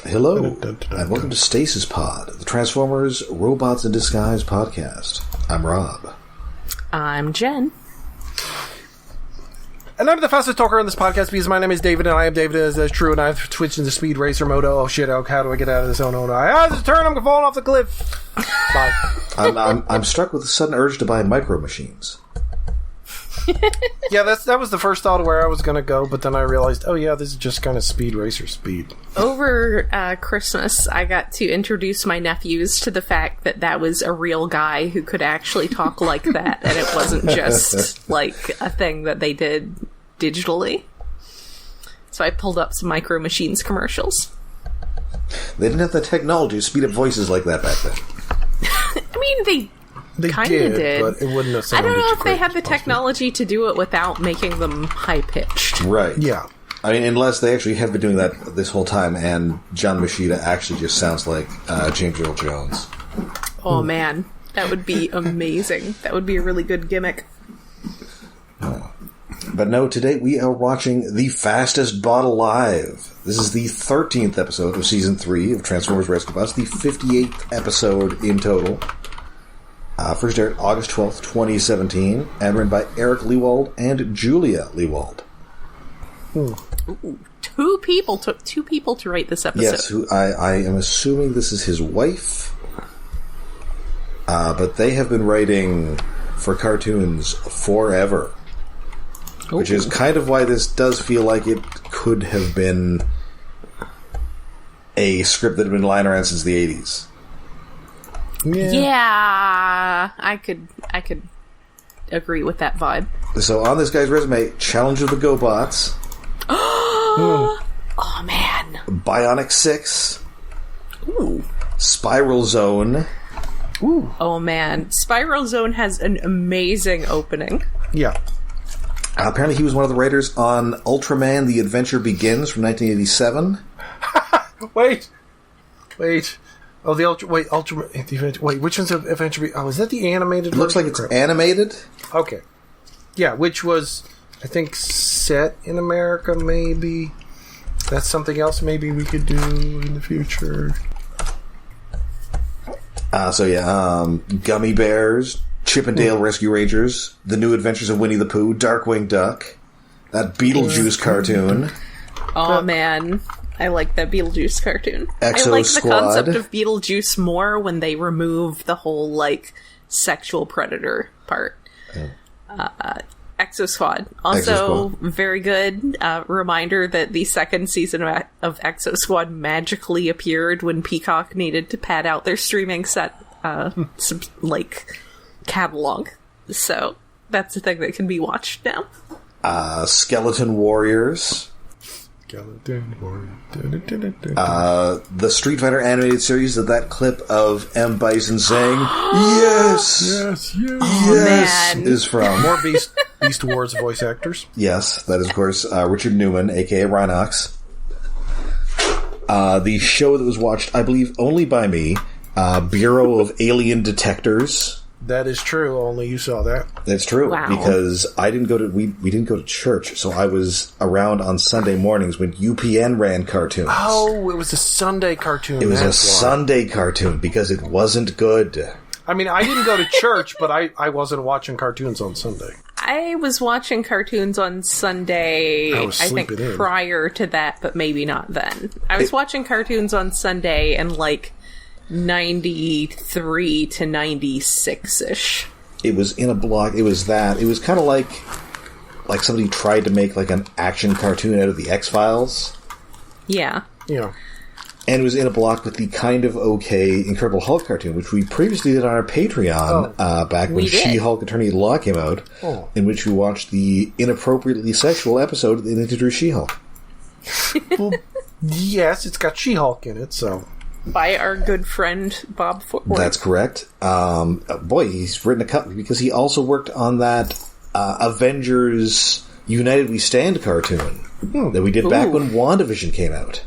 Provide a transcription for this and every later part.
Hello, and welcome to Stasis Pod, the Transformers Robots in Disguise podcast. I'm Rob. I'm Jen. And I'm the fastest talker on this podcast because my name is David, and I am David, as that's true, and I've switched into Speed Racer mode. Oh shit, how do I get out of this? Oh no, I have to turn, I'm falling off the cliff. Bye. I'm struck with a sudden urge to buy micro machines. Yeah, that was the first thought of where I was going to go, but then I realized, oh yeah, this is just kind of Speed Racer speed. Over Christmas, I got to introduce my nephews to the fact that was a real guy who could actually talk like that, and it wasn't just like a thing that they did digitally. So I pulled up some Micro Machines commercials. They didn't have the technology to speed up voices like that back then. I mean, they kind of did, but it wouldn't have sounded. I don't know if they had the technology to do it without making them high-pitched. Right. Yeah. I mean, unless they actually have been doing that this whole time, and John Machida actually just sounds like James Earl Jones. Oh, man. That would be amazing. That would be a really good gimmick. But no, today we are watching The Fastest Bot Alive. This is the 13th episode of Season 3 of Transformers Rescue Bots, the 58th episode in total. First aired August 12th, 2017, and written by Eric Lewald and Julia Lewald. Ooh, two people to write this episode. Yes, who I am assuming this is his wife. But they have been writing for cartoons forever. Ooh. Which is kind of why this does feel like it could have been a script that had been lying around since the 80s. Yeah, I could agree with that vibe. So on this guy's resume, Challenge of the GoBots. Oh man. Bionic 6. Ooh. Spiral Zone. Ooh. Oh man. Spiral Zone has an amazing opening. Yeah. Apparently he was one of the writers on Ultraman The Adventure Begins from 1987. Wait. Oh, the Ultraman. Wait, which one's the Adventure? Oh, is that the animated? It looks like it's animated. Okay. Yeah, which was, I think, set in America, maybe. That's something else maybe we could do in the future. Gummy Bears, Chip and Dale Rescue Rangers, The New Adventures of Winnie the Pooh, Darkwing Duck, that Beetlejuice cartoon. Oh, man. I like that Beetlejuice cartoon. Exo I like Squad. The concept of Beetlejuice more when they remove the whole, sexual predator part. Exo Squad. Also, very good reminder that the second season of Exo Squad magically appeared when Peacock needed to pad out their streaming set, catalog. So, that's a thing that can be watched now. Skeleton Warriors. The Street Fighter animated series of that clip of M. Bison saying, yes, man. is from. More Beast Wars voice actors. Yes, that is, of course, Richard Newman, a.k.a. Rhinox. The show that was watched, I believe, only by me, Bureau of Alien Detectors. That is true. Only you saw that. That's true. Wow. Because I didn't go to we didn't go to church, so I was around on Sunday mornings when UPN ran cartoons. Oh, it was a Sunday cartoon. It was a Sunday cartoon because it wasn't good. I mean, I didn't go to church, but I wasn't watching cartoons on Sunday. I was watching cartoons on Sunday, I think prior to that, but maybe not then. I was watching cartoons on Sunday and 93 to 96-ish. It was in a block. It was that. It was kind of like somebody tried to make an action cartoon out of the X-Files. Yeah. Yeah. And it was in a block with the kind of okay Incredible Hulk cartoon, which we previously did on our Patreon back when She-Hulk Attorney Law came out, in which we watched the inappropriately sexual episode that introduced She-Hulk. Well, yes, it's got She-Hulk in it, so... By our good friend Bob Footworth. That's correct. He's written a couple because he also worked on that Avengers United We Stand cartoon that we did back when WandaVision came out.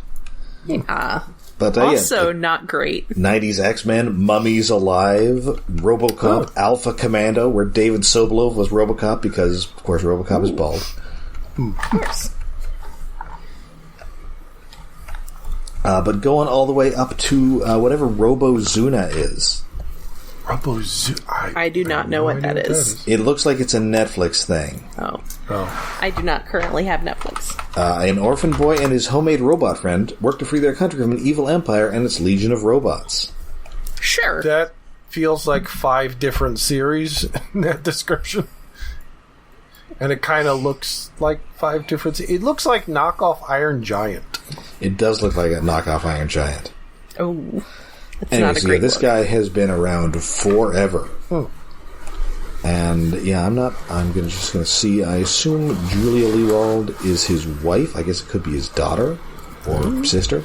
Yeah. But also not great. 90s X-Men, Mummies Alive, RoboCop, Alpha Commando, where David Sobolov was RoboCop because, of course, RoboCop is bald. Of course. But going all the way up to whatever Robozuna is. I do not know what that is. It looks like it's a Netflix thing. Oh. I do not currently have Netflix. An orphan boy and his homemade robot friend work to free their country from an evil empire and its legion of robots. Sure. That feels like 5 different series in that description. And it kind of looks like 5 different... It looks like knockoff Iron Giant. It does look like a knockoff Iron Giant. Oh, that's anyway, not a so great this look. guy has been around forever. And I'm just going to see. I assume Julia Leewald is his wife. I guess it could be his daughter or sister.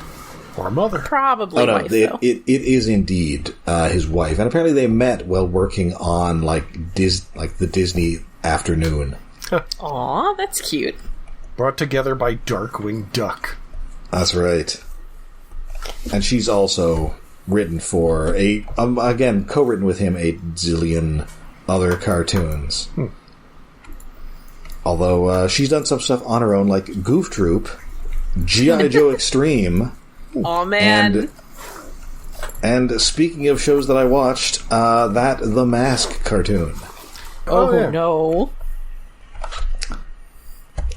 Or mother. Probably wife, though. It is indeed his wife. And apparently they met while working on the Disney afternoon. Aw, that's cute. Brought together by Darkwing Duck. That's right. And she's also written for again, co-written with him a zillion other cartoons. Although she's done some stuff on her own, like Goof Troop, G.I. Joe Extreme. Aw, man. And speaking of shows that I watched, that The Mask cartoon. Oh, yeah. no.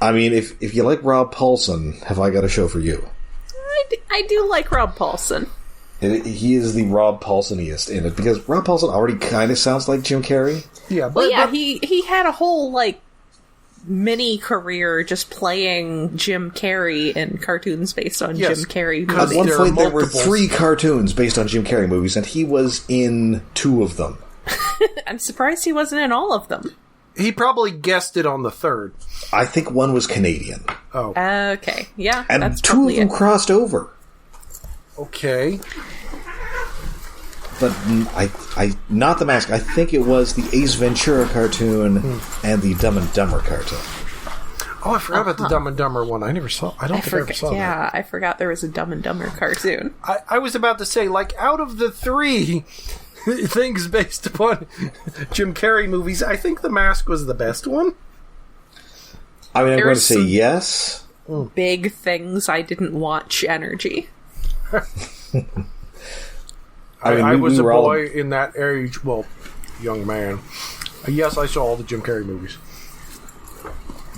I mean, if you like Rob Paulson, have I got a show for you? I do like Rob Paulson. He is the Rob Paulsoniest in it, because Rob Paulson already kind of sounds like Jim Carrey. Yeah, but he had a whole, mini career just playing Jim Carrey in cartoons based on Jim Carrey movies. At one point, there were 3 cartoons based on Jim Carrey movies, and he was in 2 of them. I'm surprised he wasn't in all of them. He probably guessed it on the 3rd. I think one was Canadian. Oh. Okay, yeah. And that's 2 of them crossed over. Okay. But I not The Mask. I think it was the Ace Ventura cartoon and the Dumb and Dumber cartoon. Oh, I forgot about the Dumb and Dumber one. I never saw. I don't think I ever saw that. Yeah, I forgot there was a Dumb and Dumber cartoon. I was about to say, out of the 3 things based upon Jim Carrey movies, I think The Mask was the best one. I mean, I'm going to say yes. Big things I didn't watch energy. I was a boy in that age, young man. Yes, I saw all the Jim Carrey movies.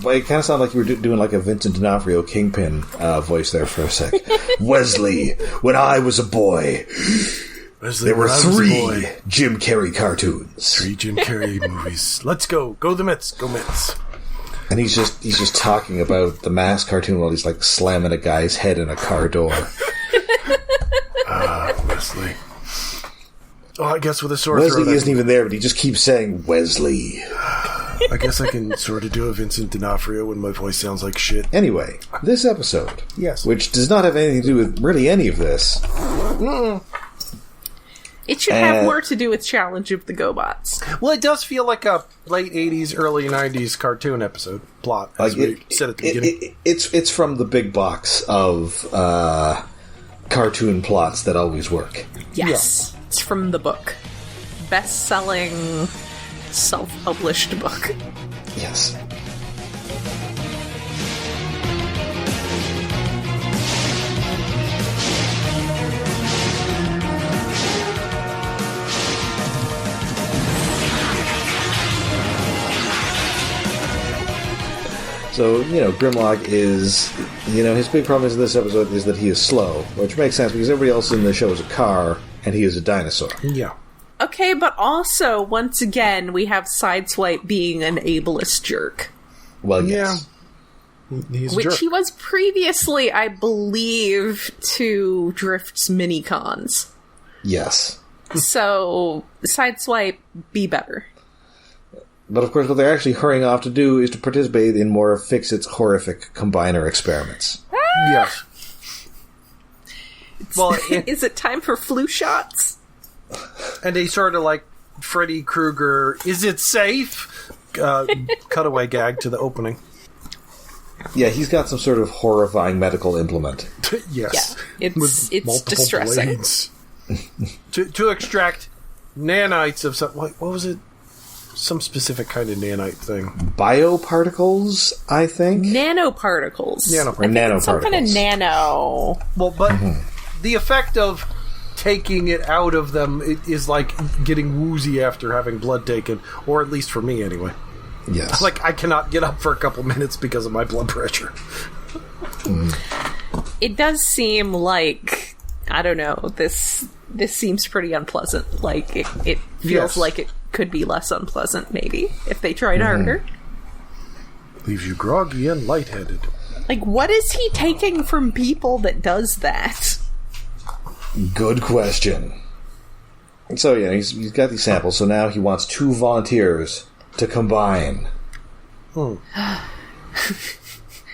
But it kind of sounded like you were doing like a Vincent D'Onofrio Kingpin voice there for a sec. Wesley, when I was a boy, there were 3 Jim Carrey cartoons. 3 Jim Carrey movies. Let's go. Go the Mets. Go Mets. And he's just talking about the Mask cartoon while he's slamming a guy's head in a car door. Wesley. Oh, I guess with a sore throat. Wesley isn't even there, but he just keeps saying Wesley. I guess I can sort of do a Vincent D'Onofrio when my voice sounds like shit. Anyway, this episode, yes, which does not have anything to do with really any of this. It should have more to do with Challenge of the GoBots. Well, it does feel like a late 80s, early 90s cartoon episode plot, as we said at the beginning. It's from the big box of cartoon plots that always work. Yes. Yeah. It's from the book. Best-selling, self-published book. Yes. So, Grimlock is, his big problem in this episode is that he is slow, which makes sense because everybody else in the show is a car, and he is a dinosaur. Yeah. Okay, but also, once again, we have Sideswipe being an ableist jerk. Well, yes. Yeah. He's a Which jerk. he was previously, I believe, to Drift's mini-cons. Yes. So, Sideswipe, be better. But of course, what they're actually hurrying off to do is to participate in more of Fixit's horrific combiner experiments. Yes. Well, is it time for flu shots? And they sort of Freddy Krueger, is it safe? Cutaway gag to the opening. Yeah, he's got some sort of horrifying medical implement. Yes. Yeah, it's distressing. Blades. to extract nanites of some... What was it? Some specific kind of nanite thing. Bioparticles, I think? Nanoparticles. Nanoparticles. Some kind of nano. Well, but the effect of taking it out of them is like getting woozy after having blood taken, or at least for me anyway. Yes. Like, I cannot get up for a couple minutes because of my blood pressure. It does seem like, I don't know, this seems pretty unpleasant. Like, it feels like it could be less unpleasant, maybe, if they tried harder. Leaves you groggy and lightheaded. Like, what is he taking from people that does that? Good question. So, yeah, he's got these samples, so now he wants 2 volunteers to combine.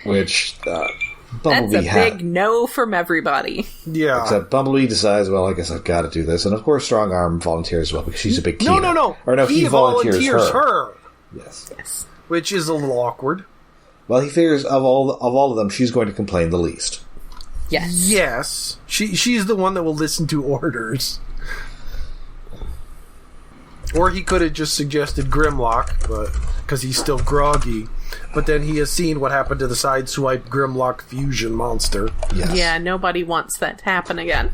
Which, Bumblebee That's a big no from everybody. Yeah. Except Bumblebee decides, well, I guess I've got to do this. And, of course, Strong Arm volunteers as well, because she's a big keener. No. Or no, he volunteers her. Yes. Which is a little awkward. Well, he figures of all of them, she's going to complain the least. Yes. She's the one that will listen to orders. Or he could have just suggested Grimlock, but because he's still groggy. But then he has seen what happened to the Sideswipe Grimlock fusion monster. Yes. Yeah, nobody wants that to happen again.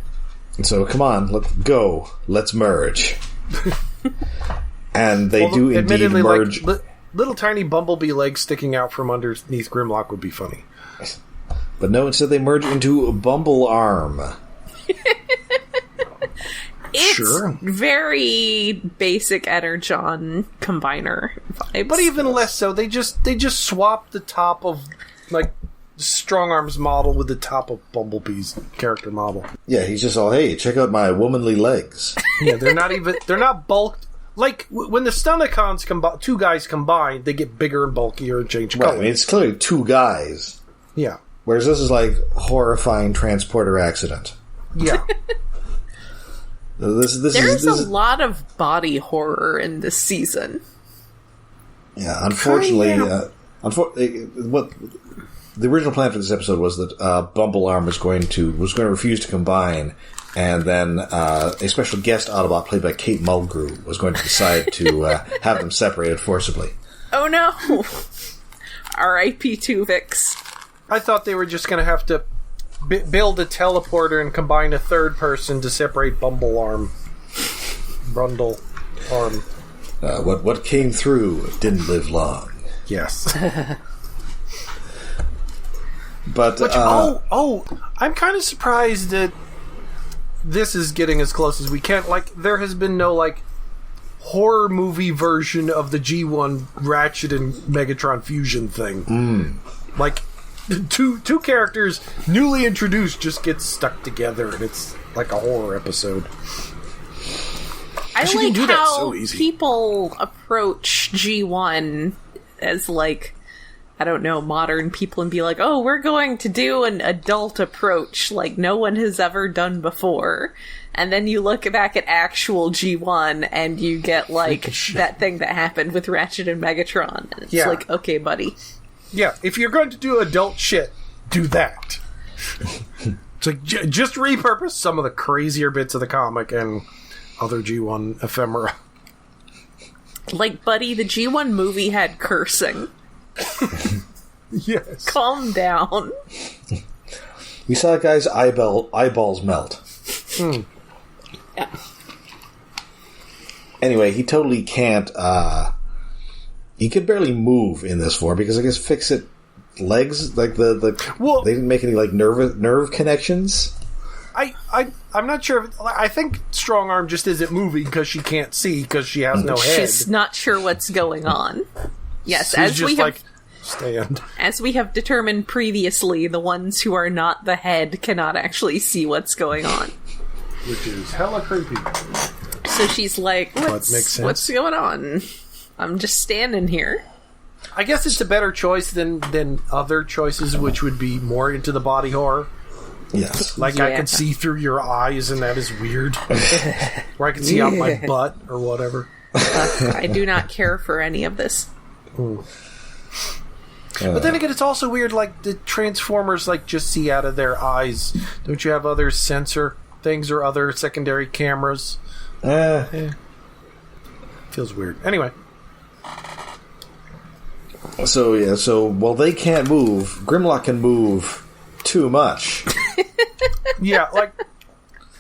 And so, come on, let's go. Let's merge. And they do indeed merge. Like, little tiny Bumblebee legs sticking out from underneath Grimlock would be funny. But no, instead they merge into Bumble Arm. It's very basic Energon combiner vibes. But even less so, they just swap the top of like Strong Arm's model with the top of Bumblebee's character model. Yeah, he's just all, hey, check out my womanly legs. Yeah, they're not bulked. Like, when the Stunticons 2 guys combine, they get bigger and bulkier and change color. Right, I mean, it's clearly 2 guys. Yeah. Whereas this is like horrifying transporter accident. Yeah. There's a lot of body horror in this season. Yeah, unfortunately, what the original plan for this episode was that Bumble Arm was going to refuse to combine, and then a special guest Autobot played by Kate Mulgrew was going to decide to have them separated forcibly. Oh no! R.I.P. Tuvix. I thought they were just going to have to build a teleporter and combine a third person to separate Bumble Arm. Brundle Arm. What came through didn't live long. Yes. But I'm kind of surprised that this is getting as close as we can. Like, there has been no like horror movie version of the G1 Ratchet and Megatron fusion thing. Like, two characters newly introduced just get stuck together, and it's like a horror episode. I like how people approach G1 as like, I don't know, modern people and be like, oh, we're going to do an adult approach like no one has ever done before. And then you look back at actual G1 and you get like that thing that happened with Ratchet and Megatron. And it's like, okay, buddy. Yeah, if you're going to do adult shit, do that. It's like, just repurpose some of the crazier bits of the comic and other G1 ephemera. Like, buddy, the G1 movie had cursing. Yes. Calm down. We saw a guy's eyeballs melt. Yeah. Anyway, he totally can't, he could barely move in this form because I guess Fixit legs, like they didn't make any like nerve connections. I'm not sure. I think Strong Arm just isn't moving because she can't see because she has no head. She's not sure what's going on. Yes, She's as we have determined previously, the ones who are not the head cannot actually see what's going on. Which is hella creepy. So she's like, what's going on? I'm just standing here. I guess it's a better choice than other choices, which would be more into the body horror. Yes. Like, I could see through your eyes, and that is weird. Or I could see out my butt, or whatever. I do not care for any of this. But then again, it's also weird, like, the Transformers, like, just see out of their eyes. Don't you have other sensor things or other secondary cameras? Feels weird. Anyway. So while they can't move, Grimlock can move too much. Yeah, like,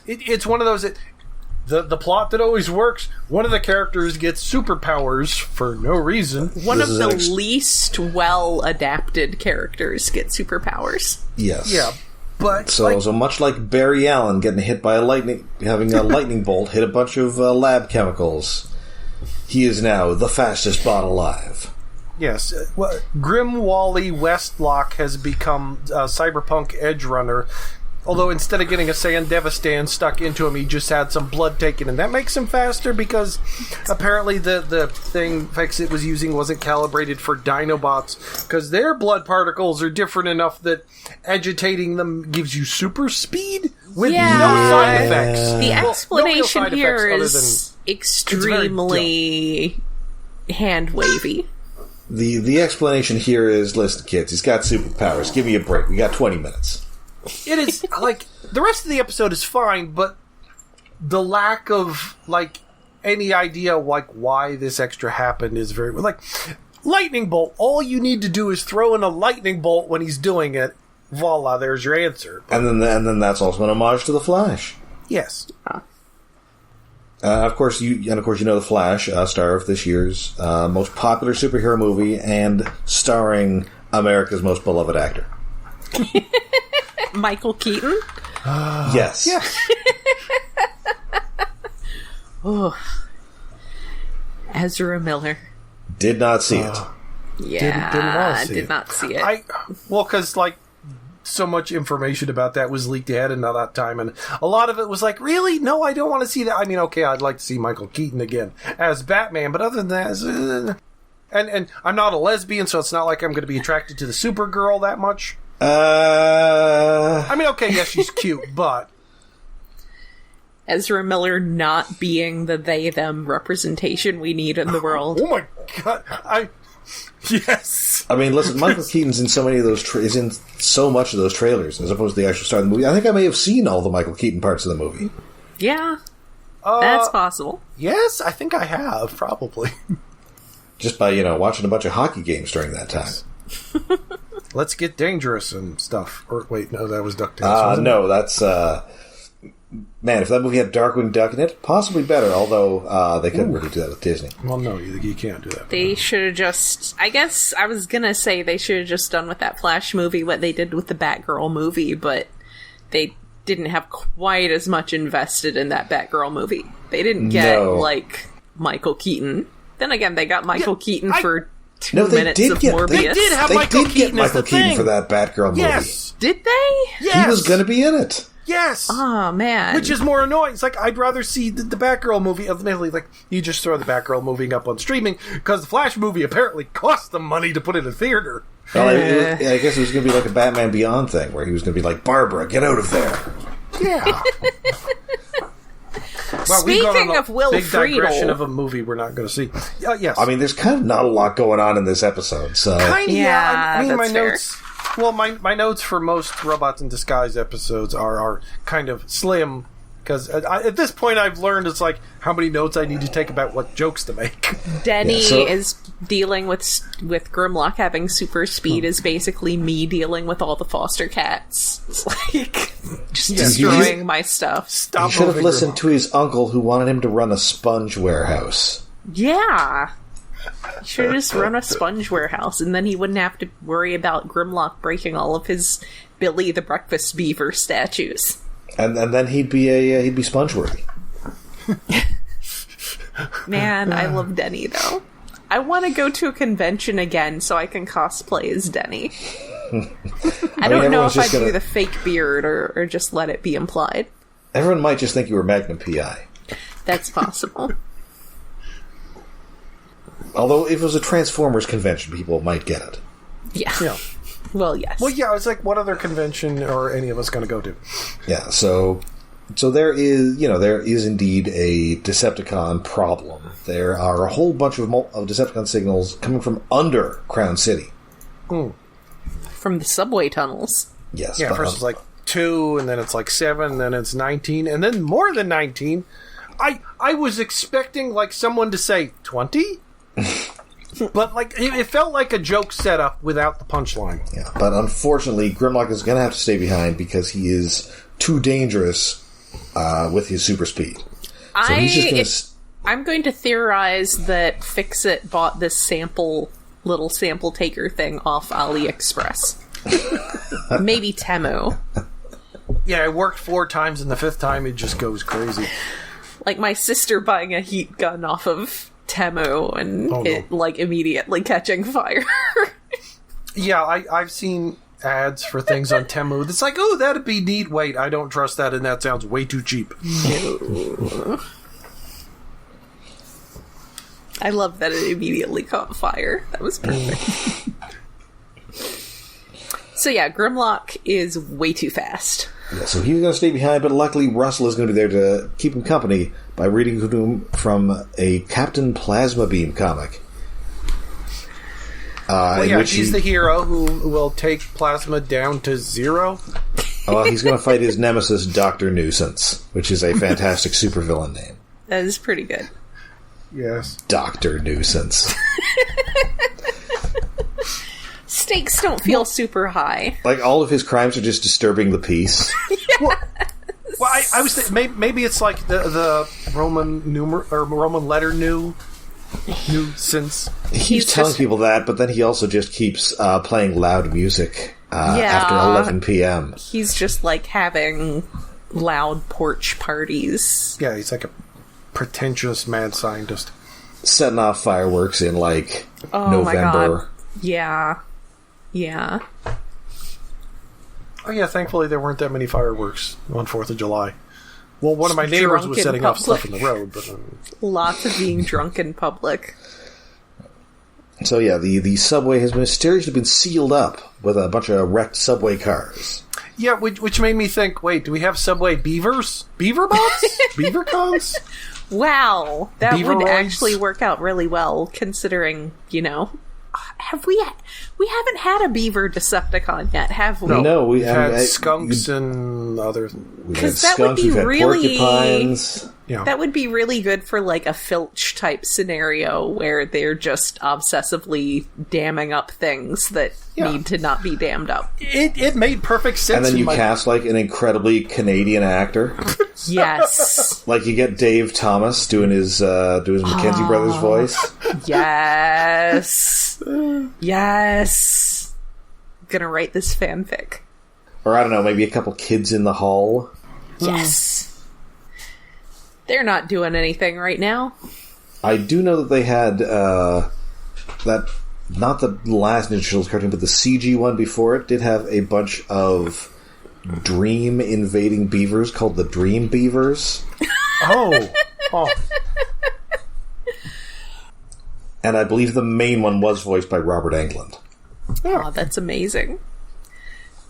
it's one of those that the plot that always works. One of the characters gets superpowers for no reason. One of the least well adapted characters get superpowers. Yes. Yeah, but so much like Barry Allen getting hit by having a lightning bolt hit a bunch of lab chemicals, he is now the fastest bot alive. Yes, Grim Wally Westlock has become Cyberpunk Edge Runner. Although instead of getting a Sandevistan stuck into him, he just had some blood taken, and that makes him faster because apparently the thing Fixit was using wasn't calibrated for Dinobots because their blood particles are different enough that agitating them gives you super speed with no side effects. The explanation no here is extremely hand-wavy. The explanation here is, listen, kids, he's got superpowers. Give me a break. We got 20 minutes. It is, like, the rest of the episode is fine, but the lack of, like, any idea, like, why this extra happened is very... Like, lightning bolt. All you need to do is throw in a lightning bolt when he's doing it. Voila, there's your answer. And then that's also an homage to The Flash. Yes. Of course, you know The Flash, star of this year's most popular superhero movie and starring America's most beloved actor. Michael Keaton? Yes. Oh. Ezra Miller. Did not see it. Yeah, didn't want to see did not see it. Because, like, so much information about that was leaked ahead of that time, and a lot of it was like, really? No, I don't want to see that. I mean, okay, I'd like to see Michael Keaton again as Batman, but other than that, and I'm not a lesbian, so it's not like I'm going to be attracted to the Supergirl that much. I mean, okay, yes, she's cute, but Ezra Miller not being the they-them representation we need in the world. Oh my god, yes. I mean, listen, Michael Keaton's in so many of those is in so much of those trailers as opposed to the actual star of the movie. I think I may have seen all the Michael Keaton parts of the movie. Yeah, that's possible. Yes, I think I have, probably. Just by, watching a bunch of hockey games during that time. Let's Get Dangerous and stuff. Or, wait, no, that was DuckTales. No, that's, man, if that movie had Darkwing Duck in it, possibly better, although they couldn't really do that with Disney. Well, no, you can't do that. They should have just... I guess I was gonna say they should have just done with that Flash movie what they did with the Batgirl movie, but they didn't have quite as much invested in that Batgirl movie. They didn't get, Michael Keaton. Then again, they got Michael Keaton for 2 minutes of Morbius. They did have Michael Keaton as the thing. For that Batgirl movie. Yes. Did they? Yes. He was going to be in it. Yes. Oh, man. Which is more annoying. It's like, I'd rather see the Batgirl movie. Ultimately, like, you just throw the Batgirl movie up on streaming, because the Flash movie apparently cost them money to put in a theater. Well, I guess it was going to be like a Batman Beyond thing, where he was going to be like, Barbara, get out of there. Yeah. Well, speaking of Will Friedle, digression of a movie we're not going to see. Yes. I mean, there's kind of not a lot going on in this episode, so... Yeah, I mean, my fair. notes... Well, my notes for most Robots in Disguise episodes are kind of slim, because at this point I've learned it's like how many notes I need to take about what jokes to make. Denny is dealing with Grimlock having super speed is basically me dealing with all the foster cats. It's like just destroying my stuff. He should have listened to his uncle who wanted him to run a sponge warehouse. Yeah. He should have just run a sponge warehouse, and then he wouldn't have to worry about Grimlock breaking all of his Billy the Breakfast Beaver statues. And then he'd be sponge-worthy. Man, I love Denny, though. I want to go to a convention again so I can cosplay as Denny. I don't know if I'd do the fake beard or just let it be implied. Everyone might just think you were Magnum P.I. That's possible. Although, if it was a Transformers convention, people might get it. Yeah. Well, yes. Well, yeah, it's like, what other convention are any of us going to go to? Yeah, so there is indeed a Decepticon problem. There are a whole bunch of Decepticon signals coming from under Crown City. From the subway tunnels. Yes. Yeah, first it's like 2, and then it's like 7, and then it's 19, and then more than 19. I was expecting, like, someone to say 20? But, like, it felt like a joke setup without the punchline. Yeah, but unfortunately, Grimlock is going to have to stay behind because he is too dangerous with his super speed. So he's just going to... I'm going to theorize that Fixit bought this little sample taker thing off AliExpress. Maybe Temu. Yeah, it worked 4 times, and the 5th time it just goes crazy. Like my sister buying a heat gun off of Temu and immediately catching fire. Yeah, I've seen ads for things on Temu that's like, oh, that'd be neat. Wait, I don't trust that, and that sounds way too cheap. No. I love that it immediately caught fire. That was perfect. So yeah, Grimlock is way too fast. Yeah, so he was going to stay behind, but luckily Russell is going to be there to keep him company by reading to him from a Captain Plasma Beam comic. He's the hero who will take Plasma down to 0. Well, he's going to fight his nemesis, Dr. Nuisance, which is a fantastic supervillain name. That is pretty good. Yes. Dr. Nuisance. Stakes don't feel super high. Like, all of his crimes are just disturbing the peace. Well, I was thinking, maybe it's like the Roman Roman letter nuisance. He's telling people that, but then he also just keeps playing loud music after 11 p.m. He's just like having loud porch parties. Yeah, he's like a pretentious mad scientist. Setting off fireworks in, like, November. My God. Yeah. Yeah. Oh yeah, thankfully there weren't that many fireworks on 4th of July. Well, one of my neighbors was setting off stuff in the road. But lots of being drunk in public. So yeah, the subway has mysteriously been sealed up with a bunch of wrecked subway cars. Yeah, which made me think, wait, do we have subway beavers? Beaver bots? Beaver cons? Wow, that Beaver would roids? actually work out really well, considering, we haven't had a beaver Decepticon yet, have we? No, we've had skunks and other. We've had skunks, we've had porcupines. Yeah. That would be really good for like a Filch type scenario where they're just obsessively damming up things that need to not be dammed up. It made perfect sense. And then you cast like an incredibly Canadian actor. Yes. Like you get Dave Thomas doing his Mackenzie Brothers voice. Yes. Yes. I'm gonna write this fanfic. Or I don't know, maybe a couple kids in the hall. Yes. They're not doing anything right now. I do know that they had that, not the last Ninja Turtles cartoon, but the CG one before it did have a bunch of dream invading beavers called the Dream Beavers. Oh. And I believe the main one was voiced by Robert Englund. Oh, that's amazing.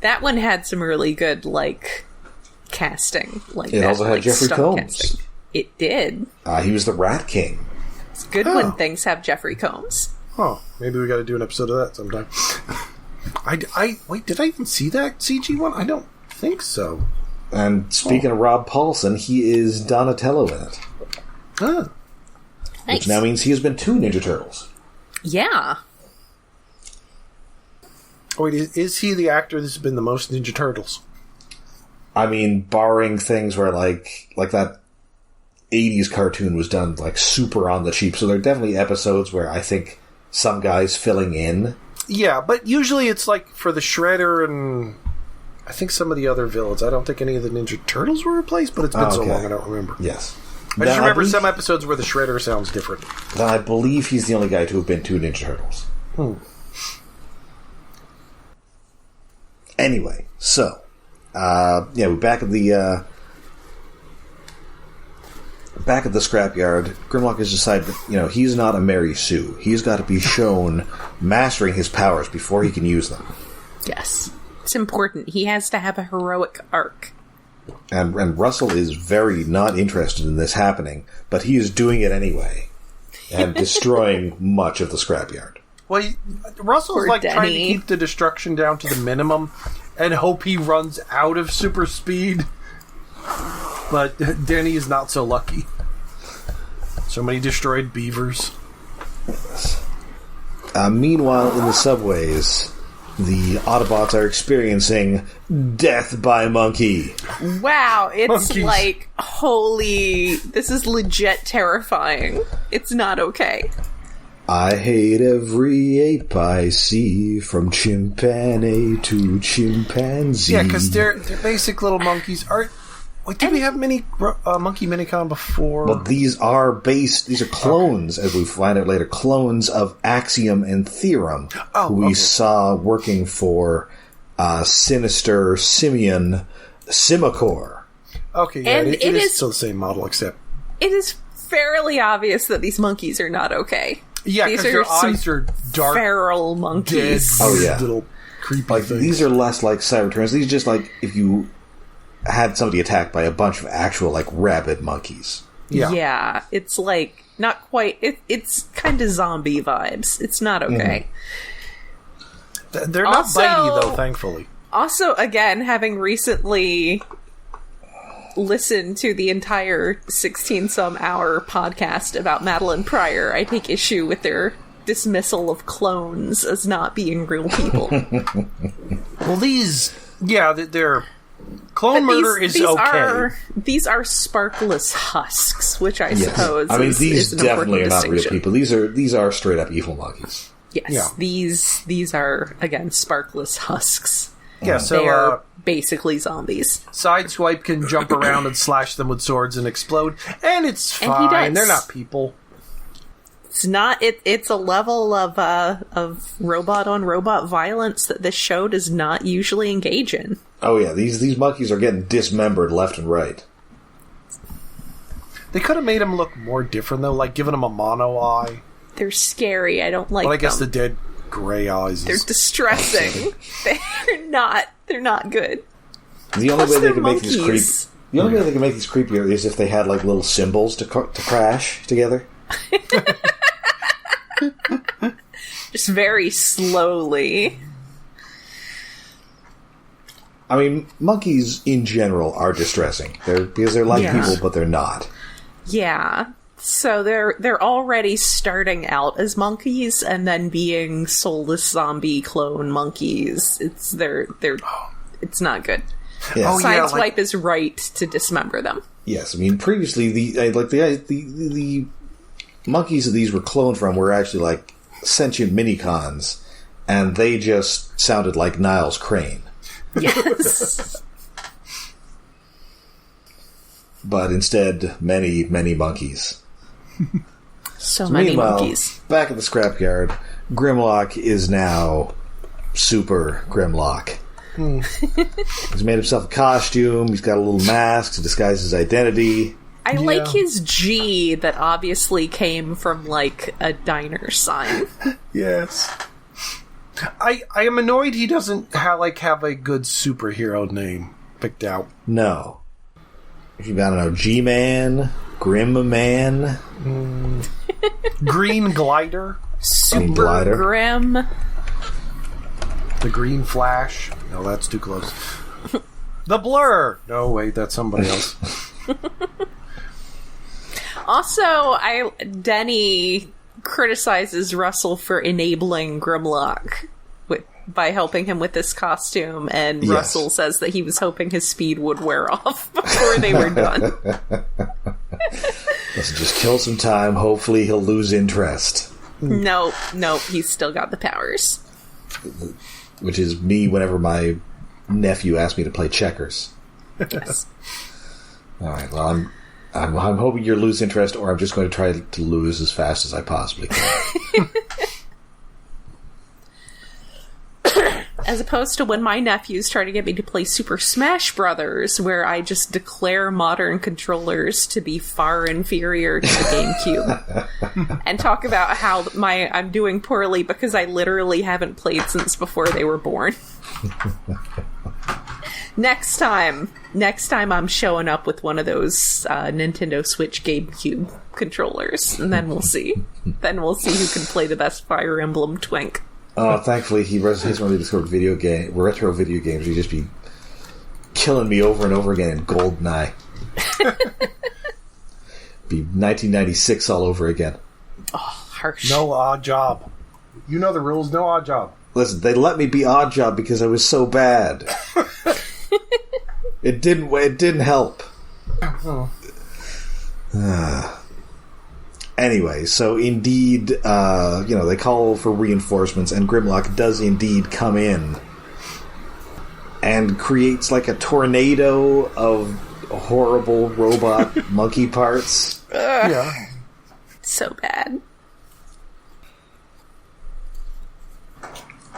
That one had some really good, casting. It also had Jeffrey Combs. Casting. It did. He was the Rat King. It's good when things have Jeffrey Combs. Oh, maybe we got to do an episode of that sometime. Wait, did I even see that CG one? I don't think so. And speaking of Rob Paulson, he is Donatello in it. Huh. Nice. Which now means he has been 2 Ninja Turtles. Yeah. Wait, is he the actor that's been the most Ninja Turtles? I mean, barring things where like that 80s cartoon was done super on the cheap, so there are definitely episodes where I think some guy's filling in. Yeah, but usually it's for the Shredder and I think some of the other villains. I don't think any of the Ninja Turtles were replaced, but it's been so long I don't remember. Yes. I just remember some episodes where the Shredder sounds different. Then I believe he's the only guy to have been 2 Ninja Turtles. Anyway, so we're back at the scrapyard. Grimlock has decided that, he's not a Mary Sue. He's got to be shown mastering his powers before he can use them. Yes. It's important. He has to have a heroic arc. And Russell is very not interested in this happening, but he is doing it anyway and destroying much of the scrapyard. Well, Russell's Poor trying to Denny. keep the destruction down to the minimum and hope he runs out of super speed. But Denny is not so lucky. So many destroyed beavers. Meanwhile, in the subways, the Autobots are experiencing death by monkey. Wow, it's Monkeys. like, holy, this is legit terrifying. It's not okay. I hate every ape I see, from chimpanzee to chimpanzee. Yeah, because they're basic little monkeys. Wait, did we have Monkey Minicon before? But these are clones, as we find out later, clones of Axiom and Theorem, who we saw working for Sinister Simeon Simacore. Okay, yeah, And it is still the same model, except... It is fairly obvious that these monkeys are not okay. Yeah, because their eyes are dark, feral dead, monkeys. little creepy Like, things. these are less like Cybertrons. These are just like if you had somebody attacked by a bunch of actual, like, rabid monkeys. Yeah. It's like, not quite... It's kind of zombie vibes. It's not okay. They're not Also- bitey, though, thankfully. Also, again, having recently listened to the entire 16-some-hour podcast about Madeline Pryor, I take issue with their dismissal of clones as not being real people. Well, they're... Clone murder is okay. These are sparkless husks, which I suppose these is an definitely are important not real distinction. people. These are straight up evil monkeys. Yes, Yeah. these are, again, sparkless husks. Yeah, They so are basically zombies. Sideswipe can jump around and slash them with swords and explode, and it's And he fine. does. They're not people. It's not. It's a level of robot on robot violence that this show does not usually engage in. Oh yeah, these monkeys are getting dismembered left and right. They could have made them look more different, though, like giving them a mono eye. They're scary. I don't like But I guess the them. dead gray eyes They're is... distressing. They're not good. The only Plus way they they're can make these monkeys. The only way they can make these creepier is if they had like little symbols to crash together. Just very slowly. I mean, monkeys in general are distressing. Because they're like Yeah. people, but they're not. Yeah. So they're already starting out as monkeys and then being soulless zombie clone monkeys. It's not good. Yes. Oh, yeah, Sideswipe is right to dismember them. Yes, I mean previously the monkeys that these were cloned from were actually like sentient minicons, and they just sounded like Niles Crane. Yes. But instead, many monkeys. So many Meanwhile, monkeys. back at the scrapyard, Grimlock is now super Grimlock. He's made himself a costume. He's got a little mask to disguise his identity. I like his G that obviously came from, like, a diner sign. Yes. I am annoyed he doesn't have a good superhero name picked out. No. I don't know, G-Man, Grim Man. Green Glider, Super Glider. Grim. the Green Flash. No, that's too close. The Blur. No, wait, that's somebody else. Also, Denny criticizes Russell for enabling Grimlock by helping him with this costume, and Yes. Russell says that he was hoping his speed would wear off before they were done. Let's just kill some time. Hopefully he'll lose interest. Nope, he's still got the powers. Which is me whenever my nephew asks me to play checkers. Yes. Alright, well, I'm hoping you'll lose interest, or I'm just going to try to lose as fast as I possibly can. As opposed to when my nephews try to get me to play Super Smash Brothers, where I just declare modern controllers to be far inferior to the GameCube. And talk about how I'm doing poorly because I literally haven't played since before they were born. Next time I'm showing up with one of those Nintendo Switch GameCube controllers, and then we'll see. Then we'll see who can play the best Fire Emblem Twink. Oh, thankfully he's one of the Discord retro video games. He'd just be killing me over and over again in GoldenEye. Be 1996 all over again. Oh, harsh. No odd job. You know the rules, no odd job. Listen, they let me be Oddjob because I was so bad. It didn't help. Oh. Anyway, so indeed, they call for reinforcements, and Grimlock does indeed come in and creates like a tornado of horrible robot monkey parts. Yeah. So bad.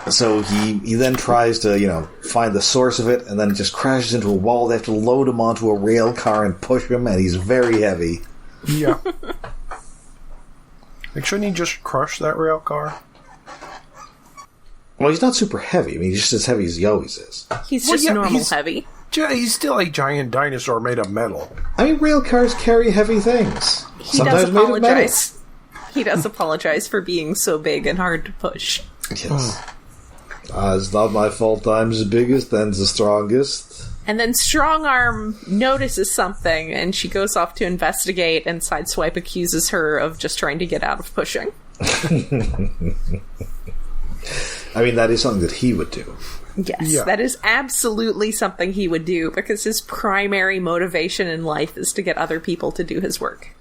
So he then tries to, find the source of it, and then it just crashes into a wall. They have to load him onto a rail car and push him, and he's very heavy. Yeah. Like, shouldn't he just crush that rail car? Well, he's not super heavy. I mean, he's just as heavy as he always is. He's just normal heavy. He's still a giant dinosaur made of metal. I mean, rail cars carry heavy things. He does apologize. He does apologize for being so big and hard to push. Yes. It's not my fault I'm the biggest and the strongest. And then Strongarm notices something, and she goes off to investigate, and Sideswipe accuses her of just trying to get out of pushing. I mean, that is something that he would do. Yes, that is absolutely something he would do, because his primary motivation in life is to get other people to do his work.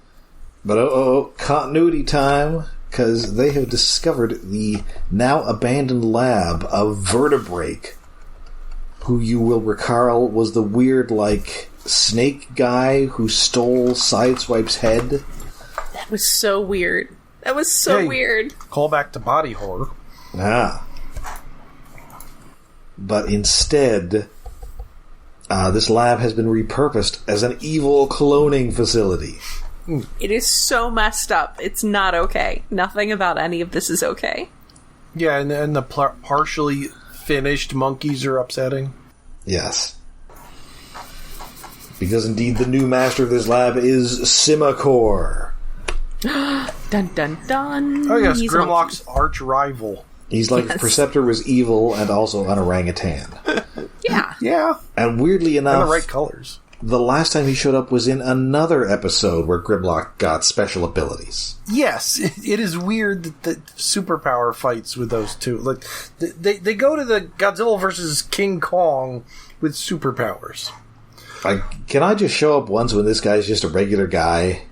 But continuity time, because they have discovered the now abandoned lab of Vertebrake, who you will recall was the weird, snake guy who stole Sideswipe's head. That was so weird. That was so weird. Call back to body horror. But instead, this lab has been repurposed as an evil cloning facility. It is so messed up. It's not okay. Nothing about any of this is okay. Yeah, and the partially finished monkeys are upsetting. Yes. Because indeed the new master of this lab is Simacore. Dun dun dun. Oh yes, Grimlock's arch rival. He's like if Perceptor was evil and also an orangutan. Yeah. Yeah. And weirdly enough, and the right colors. The last time he showed up was in another episode where Grimlock got special abilities. Yes, it is weird that the superpower fights with those two. Like they go to the Godzilla versus King Kong with superpowers. Can I just show up once when this guy's just a regular guy?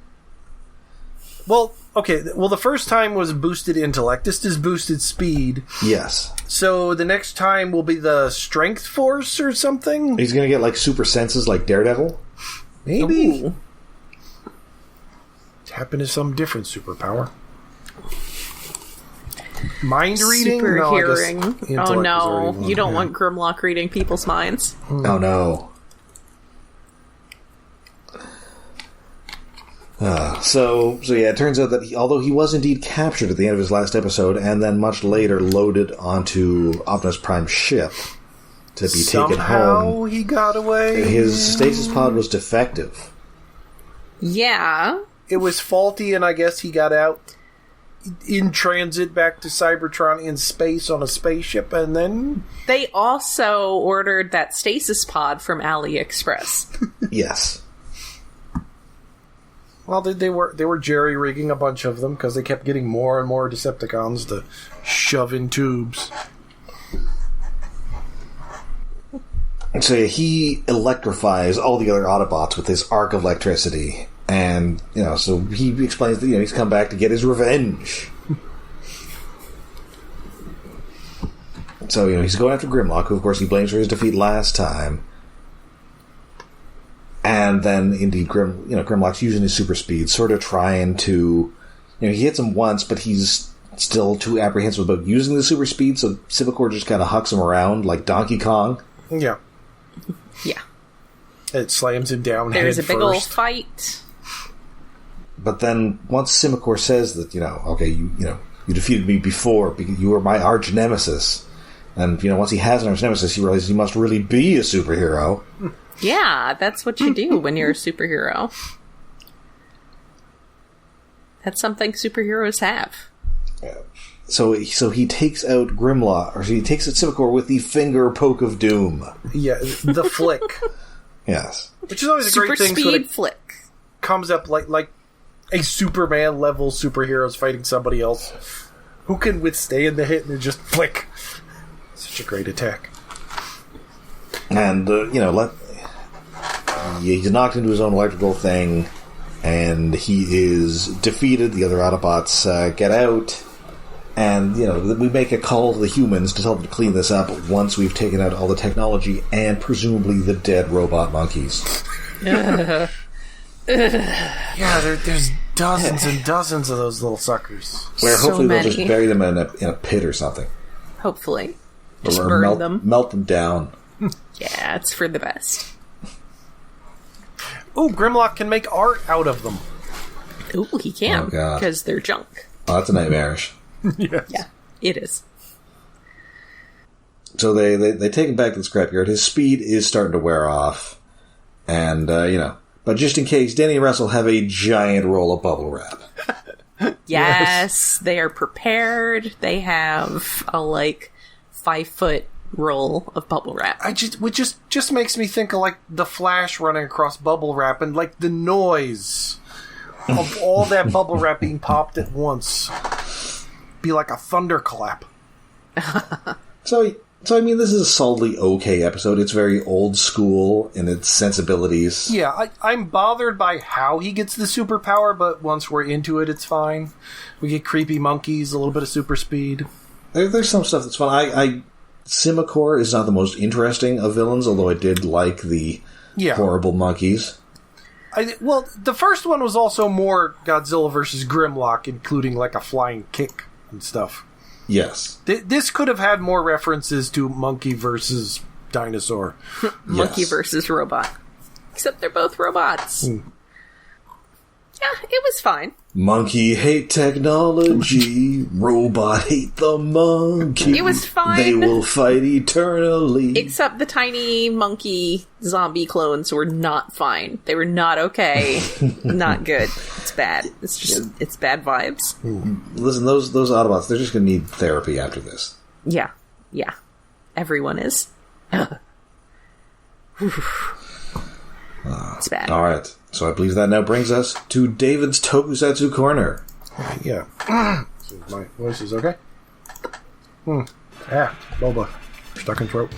Well, okay. Well, the first time was boosted intellect. This is boosted speed. Yes. So the next time will be the strength force or something? He's going to get, super senses like Daredevil? Maybe. Ooh. Tap into some different superpower. Mind reading? Super no, hearing. Oh, no. You don't want Grimlock reading people's minds. Oh, no. So it turns out that although he was indeed captured at the end of his last episode and then much later loaded onto Optimus Prime's ship to be taken home. Somehow he got away. His stasis pod was defective. Yeah. It was faulty, and I guess he got out in transit back to Cybertron in space on a spaceship, and then... They also ordered that stasis pod from AliExpress. Yes. Well, they were jerry-rigging a bunch of them because they kept getting more and more Decepticons to shove in tubes. So he electrifies all the other Autobots with his arc of electricity. And, so he explains that, he's come back to get his revenge. So, he's going after Grimlock, who, of course, he blames for his defeat last time. And then, indeed, Grimlock's using his super speed, sort of trying to... he hits him once, but he's still too apprehensive about using the super speed, so Simacore just kind of hucks him around like Donkey Kong. Yeah. Yeah. It slams him down There's head a big first. old fight. But then, once Simacore says that, okay, you defeated me before, because you were my arch nemesis. And, once he has an arch nemesis, he realizes he must really be a superhero. Yeah, that's what you do when you're a superhero. That's something superheroes have. Yeah. So he takes out Grimlock, or he takes out Simacore with the finger poke of doom. Yeah, the flick. Yes. Which is always a great thing. Super speed flick. Comes up like a Superman level superhero's fighting somebody else. Who can withstand the hit and just flick? such a great attack. And, he's knocked into his own electrical thing, and he is defeated. The other Autobots get out, and, we make a call to the humans to tell them to clean this up once we've taken out all the technology and presumably the dead robot monkeys. Yeah, there's dozens and dozens of those little suckers. Where hopefully they'll just bury them in a pit or something. Hopefully. Just or burn them. Melt them down. Yeah, it's for the best. Ooh, Grimlock can make art out of them. Ooh, he can. Because they're junk. Oh, that's nightmarish. Yes. Yeah, it is. So they take him back to the scrapyard. His speed is starting to wear off. And, but just in case, Denny and Russell have a giant roll of bubble wrap. Yes, they are prepared. They have a, 5-foot roll of bubble wrap. Which just makes me think of, the Flash running across bubble wrap and, the noise of all that bubble wrap being popped at once. Be like a thunderclap. So, this is a solidly okay episode. It's very old school in its sensibilities. Yeah, I'm bothered by how he gets the superpower, but once we're into it, it's fine. We get creepy monkeys, a little bit of super speed. There's some stuff that's fun. Simacore is not the most interesting of villains, although I did like the horrible monkeys. The first one was also more Godzilla versus Grimlock, including, a flying kick and stuff. Yes. This could have had more references to monkey versus dinosaur. Monkey versus robot. Except they're both robots. Yeah, it was fine. Monkey hate technology, robot hate the monkey. It was fine. They will fight eternally. Except the tiny monkey zombie clones were not fine. They were not okay. Not good. It's bad. It's just, it's bad vibes. Listen, those Autobots, they're just going to need therapy after this. Yeah. Yeah. Everyone is. It's bad. All right. So I believe that now brings us to David's Tokusatsu Corner. Yeah. So my voice is okay? Boba. Stuck in throat.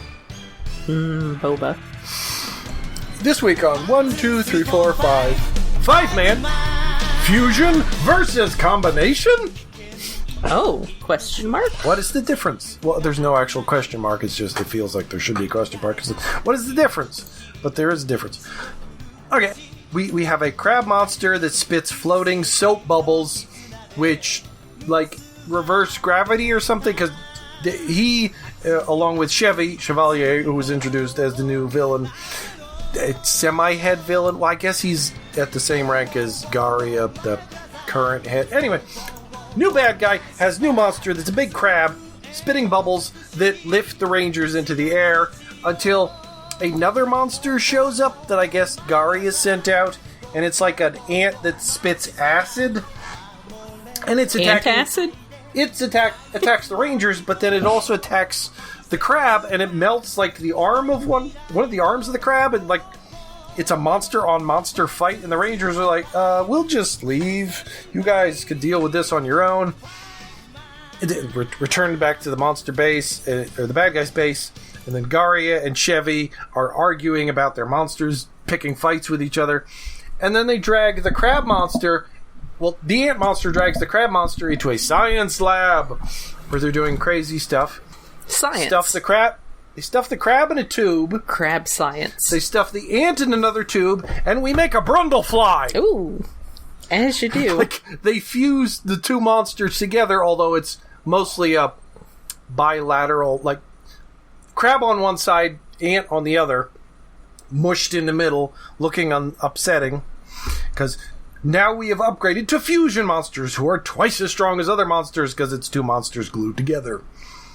Boba. This week on 1, 2, 3, 4, 5. 5-man fusion versus combination? Oh, question mark? What is the difference? Well, there's no actual question mark. It's just, it feels like there should be a question mark. What is the difference? But there is a difference. Okay. We have a crab monster that spits floating soap bubbles, which, reverse gravity or something, because he, along with Chevalier, who was introduced as the new villain, semi-head villain. Well, I guess he's at the same rank as Garia, the current head. Anyway, new bad guy has new monster that's a big crab, spitting bubbles that lift the Rangers into the air until another monster shows up that I guess Gary has sent out, and it's like an ant that spits acid, and it's attacking. Antacid? It's attacks the Rangers, but then it also attacks the crab, and it melts the arm of one of the arms of the crab, and it's a monster on monster fight, and the Rangers are like, we'll just leave. You guys could deal with this on your own. Return back to the monster base, or the bad guy's base. And then Garia and Chevy are arguing about their monsters, picking fights with each other. And then they drag the crab monster... Well, the ant monster drags the crab monster into a science lab, where they're doing crazy stuff. Science. They stuff the crab in a tube. Crab science. They stuff the ant in another tube, and we make a Brundlefly! Ooh. As you do. They fuse the two monsters together, although it's mostly a bilateral, crab on one side, ant on the other, mushed in the middle, looking upsetting. Because now we have upgraded to fusion monsters who are twice as strong as other monsters because it's two monsters glued together.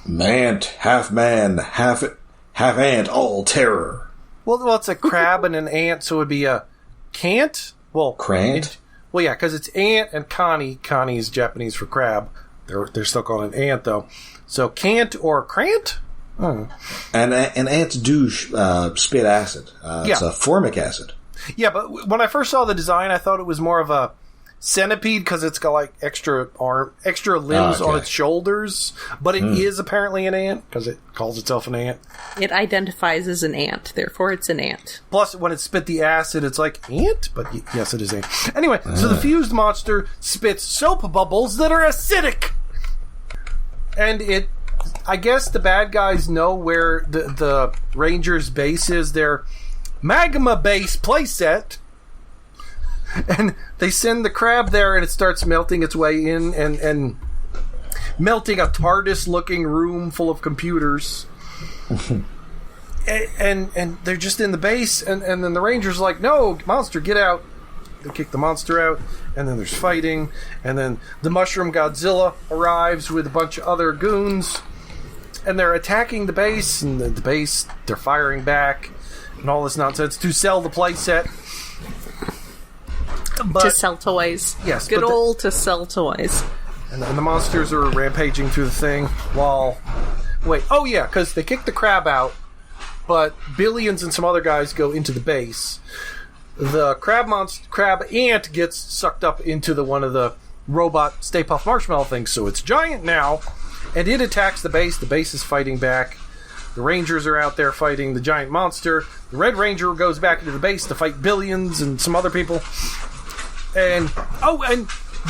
Man, half ant, all terror. Well, it's a crab and an ant, so it would be a cant? Well, Crant? Well, yeah, because it's ant and Connie. Connie is Japanese for crab. They're still calling it ant, though. So cant or crant? And ants do spit acid. It's a formic acid. Yeah, but when I first saw the design, I thought it was more of a centipede because it's got like extra limbs on its shoulders, but it is apparently an ant because it calls itself an ant. It identifies as an ant, therefore it's an ant. Plus, when it spit the acid, it's like ant, but yes, it is ant. Anyway, so the fused monster spits soap bubbles that are acidic, and I guess the bad guys know where the Rangers' base is. Their magma base playset. And they send the crab there, and it starts melting its way in and melting a TARDIS-looking room full of computers. and they're just in the base, and then the Rangers are like, no, monster, get out. They kick the monster out, and then there's fighting, and then the Mushroom Godzilla arrives with a bunch of other goons, and they're attacking the base, and the base, they're firing back, and all this nonsense to sell the playset. To sell toys. Yes. Good old to sell toys. And the monsters are rampaging through the thing while... Wait, oh yeah, because they kick the crab out, but Billions and some other guys go into the base. The crab ant gets sucked up into one of the robot Stay Puft Marshmallow things, so it's giant now, and it attacks the base. The base is fighting back. The Rangers are out there fighting the giant monster. The Red Ranger goes back into the base to fight Billions and some other people. And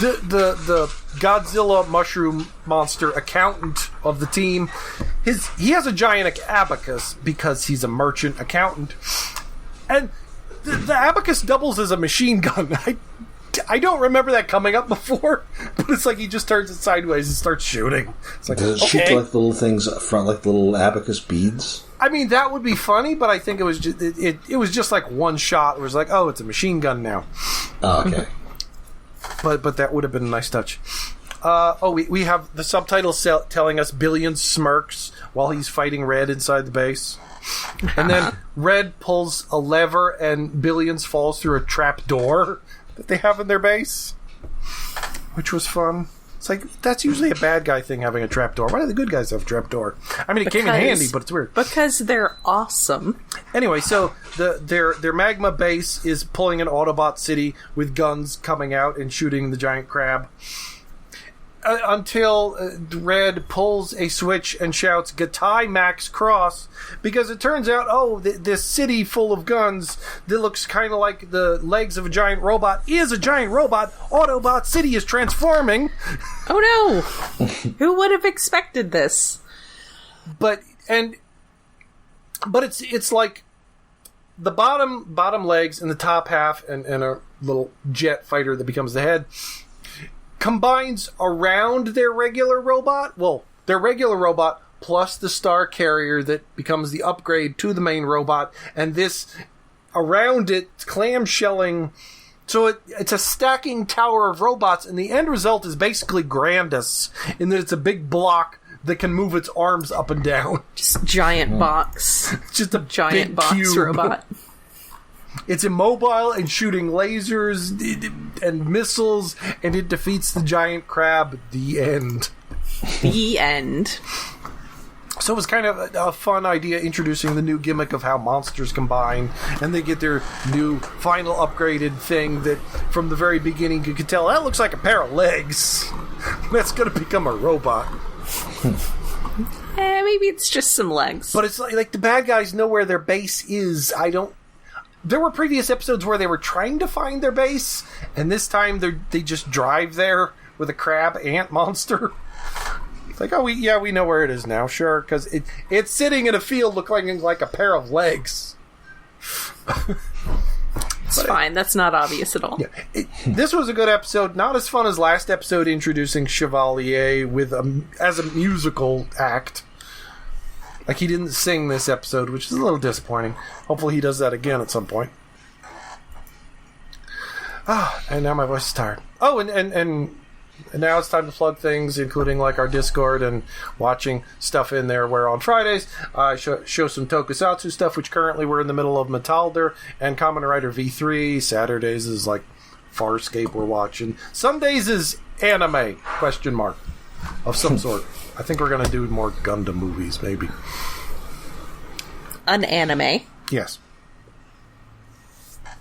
the Godzilla mushroom monster accountant of the team, he has a giant abacus because he's a merchant accountant, and the abacus doubles as a machine gun. I don't remember that coming up before, but it's like he just turns it sideways and starts shooting. It's like, does it shoot like the little things up front, like the little abacus beads? I mean, that would be funny, but I think it was just like one shot. It was like, oh, it's a machine gun now. Oh, okay. But that would have been a nice touch. We have the subtitles telling us Billions smirks while he's fighting Red inside the base. And then Red pulls a lever and Billions falls through a trap door that they have in their base, which was fun. It's like, that's usually a bad guy thing, having a trapdoor. Why do the good guys have a trapdoor? I mean, it came in handy, but it's weird. Because they're awesome. Anyway, so their magma base is pulling an Autobot city with guns coming out and shooting the giant crab. Until Red pulls a switch and shouts, "Gatai Max Cross," because it turns out, this city full of guns that looks kind of like the legs of a giant robot is a giant robot. Autobot City is transforming. Oh no! Who would have expected this? But it's like the bottom legs and the top half and a little jet fighter that becomes the head combines around their regular robot. Well, their regular robot plus the star carrier that becomes the upgrade to the main robot, and this around it clamshelling. So it's a stacking tower of robots, and the end result is basically Grandus, in that it's a big block that can move its arms up and down. Just giant box. Just a giant box cube. robot. It's immobile and shooting lasers and missiles, and it defeats the giant crab. The end. The end. So it was kind of a fun idea, introducing the new gimmick of how monsters combine, and they get their new final upgraded thing that from the very beginning you could tell, that looks like a pair of legs. That's going to become a robot. Maybe it's just some legs. But it's like the bad guys know where their base is. There were previous episodes where they were trying to find their base, and this time they just drive there with a crab ant monster. It's like, we know where it is now, sure, because it's sitting in a field looking like a pair of legs. It's fine, that's not obvious at all. Yeah, this was a good episode, not as fun as last episode introducing Chevalier as a musical act. Like, he didn't sing this episode, which is a little disappointing. Hopefully he does that again at some point. And now my voice is tired. Oh, and now it's time to plug things, including, like, our Discord and watching stuff in there, where on Fridays I show some Tokusatsu stuff, which currently we're in the middle of Metalder and Kamen Rider V3. Saturdays is, like, Farscape we're watching. Sundays is anime, ? Of some sort. I think we're going to do more Gundam movies, maybe. An anime. Yes.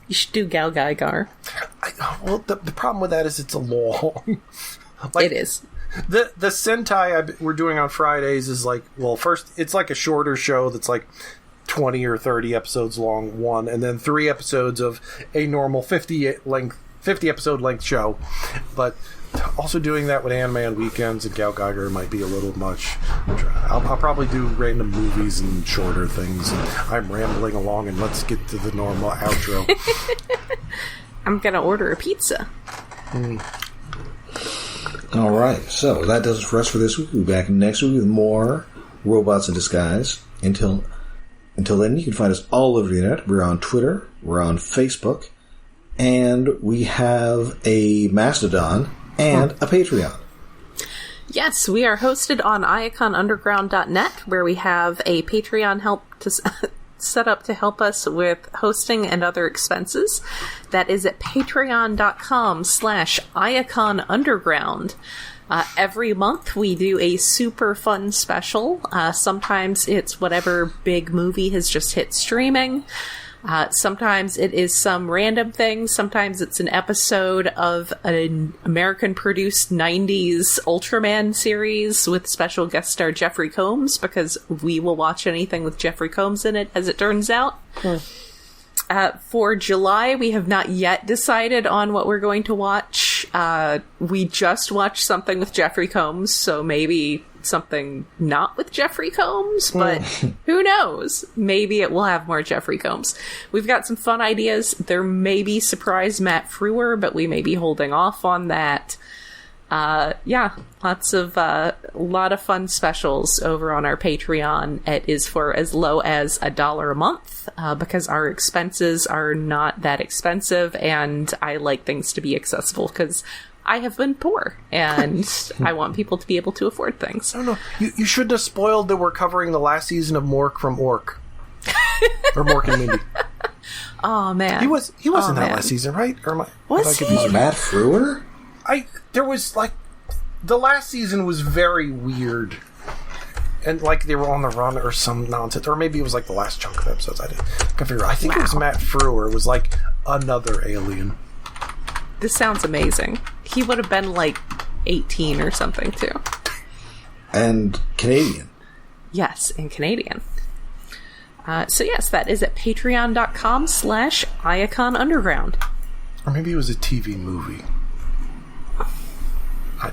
You should do Gal Gaigar. Well, the problem with that is it's a long. It is. The Sentai we're doing on Fridays is like, well, first, it's like a shorter show that's like 20 or 30 episodes long, one, and then 3 episodes of a normal 50 episode length show. But also doing that with anime on weekends and Gal Geiger might be a little much. I'll probably do random movies and shorter things. And I'm rambling along, and let's get to the normal outro. I'm gonna order a pizza. All right, so that does it for us for this week. We'll be back next week with more Robots in Disguise. Until then, you can find us all over the internet. We're on Twitter, we're on Facebook, and we have a Mastodon and a Patreon. Yes, we are hosted on iaconunderground.net, where we have a Patreon set up to help us with hosting and other expenses. That is at patreon.com/iaconunderground. Every month we do a super fun special. Sometimes it's whatever big movie has just hit streaming. Sometimes it is some random thing. Sometimes it's an episode of an American-produced 90s Ultraman series with special guest star Jeffrey Combs, because we will watch anything with Jeffrey Combs in it, as it turns out. For July, we have not yet decided on what we're going to watch. We just watched something with Jeffrey Combs, so maybe something not with Jeffrey Combs, but who knows? Maybe it will have more Jeffrey Combs. We've got some fun ideas. There may be surprise Matt Frewer, but we may be holding off on that. Lots of a lot of fun specials over on our Patreon. It is for as low as $1 a month, because our expenses are not that expensive, and I like things to be accessible because I have been poor, and I want people to be able to afford things. I don't know. You shouldn't have spoiled that we're covering the last season of Mork from Ork. Or Mork and Mindy. Oh, man. He was in that last season, right? Or am I, was he? Matt Frewer? There was, like, the last season was very weird. And, like, they were on the run or some nonsense. Or maybe it was, like, the last chunk of episodes. I can't figure out. I think it was Matt Frewer. It was, like, another alien. This sounds amazing. He would have been, like, 18 or something, too. And Canadian. Yes, and Canadian. So, yes, that is at patreon.com/iaconunderground. Or maybe it was a TV movie.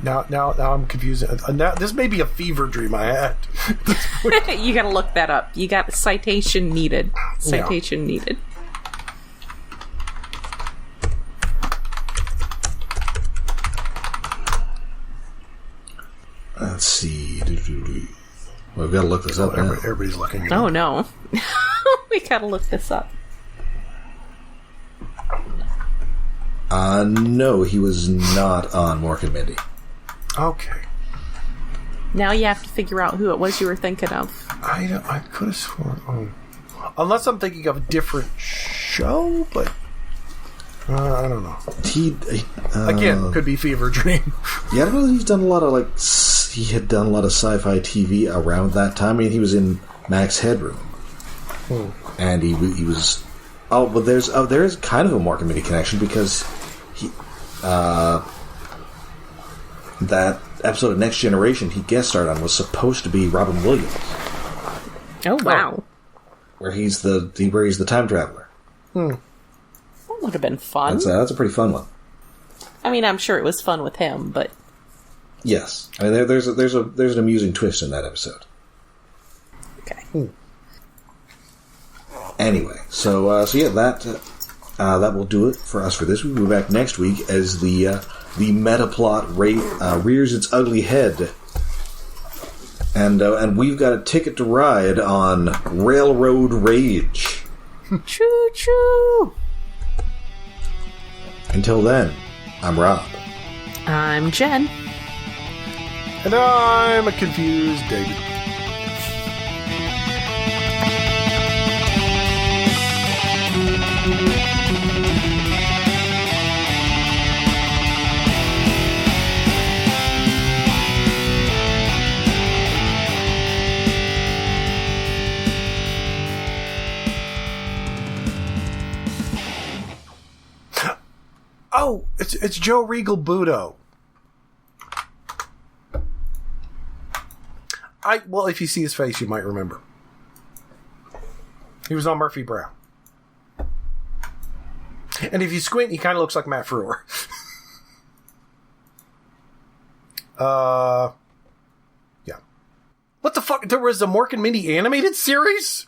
Now I'm confused. Now, this may be a fever dream I had. You gotta look that up. You got citation needed. Citation needed. Let's see. We've got to look this up. Everybody's looking. Oh, no. We gotta look this up. No, he was not on Mork and Mindy. Okay. Now you have to figure out who it was you were thinking of. I could have sworn. Unless I'm thinking of a different show, but I don't know. Again, could be fever dream. Yeah, I don't know. He's done a lot of he had done a lot of sci-fi TV around that time. I mean, he was in Max Headroom, and he was. Oh, but there is kind of a Mork and Mindy connection, because that episode of Next Generation he guest starred on was supposed to be Robin Williams. Oh, wow! Where he's the time traveler. That would have been fun. That's a pretty fun one. I mean, I'm sure it was fun with him, but yes, I mean there's an amusing twist in that episode. Okay. Anyway, so yeah, that will do it for us for this week. We'll be back next week as the meta plot rears its ugly head, and we've got a ticket to ride on Railroad Rage. Choo choo. Until then, I'm Rob. I'm Jen. And I'm a confused David. Oh, it's Joe Regal Budo. Well, if you see his face, you might remember. He was on Murphy Brown. And if you squint, he kind of looks like Matt Frewer. Yeah. What the fuck? There was a Mork and Mindy animated series?